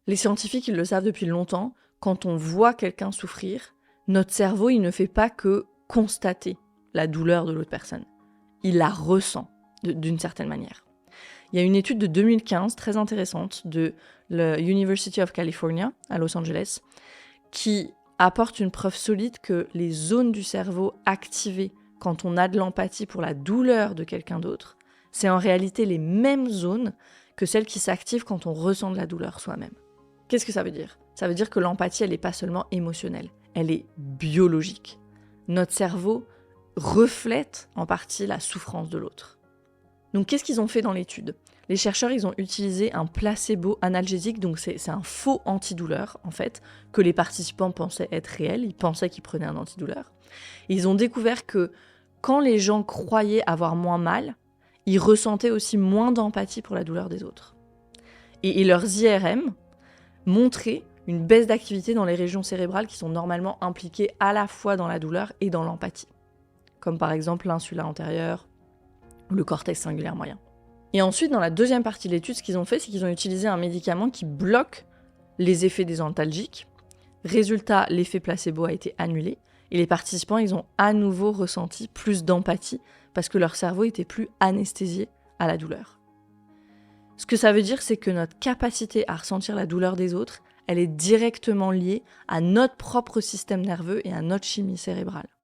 Les scientifiques, ils le savent depuis longtemps, quand on voit quelqu'un souffrir, notre cerveau, il ne fait pas que constater la douleur de l'autre personne. Il la ressent d'une certaine manière. Il y a une étude de 2015 très intéressante de la University of California à Los Angeles qui apporte une preuve solide que les zones du cerveau activées quand on a de l'empathie pour la douleur de quelqu'un d'autre, c'est en réalité les mêmes zones que celles qui s'activent quand on ressent de la douleur soi-même. Qu'est-ce que ça veut dire ? Ça veut dire que l'empathie, elle n'est pas seulement émotionnelle, elle est biologique. Notre cerveau reflète en partie la souffrance de l'autre. Donc qu'est-ce qu'ils ont fait dans l'étude ? Les chercheurs, ils ont utilisé un placebo analgésique, donc c'est un faux antidouleur, en fait, que les participants pensaient être réel, ils pensaient qu'ils prenaient un antidouleur. Et ils ont découvert que quand les gens croyaient avoir moins mal, ils ressentaient aussi moins d'empathie pour la douleur des autres. Et leurs IRM montraient une baisse d'activité dans les régions cérébrales qui sont normalement impliquées à la fois dans la douleur et dans l'empathie, comme par exemple l'insula antérieure ou le cortex singulaire moyen. Et ensuite, dans la deuxième partie de l'étude, ce qu'ils ont fait, c'est qu'ils ont utilisé un médicament qui bloque les effets des antalgiques. Résultat, l'effet placebo a été annulé et les participants, ils ont à nouveau ressenti plus d'empathie parce que leur cerveau était plus anesthésié à la douleur. Ce que ça veut dire, c'est que notre capacité à ressentir la douleur des autres, elle est directement liée à notre propre système nerveux et à notre chimie cérébrale.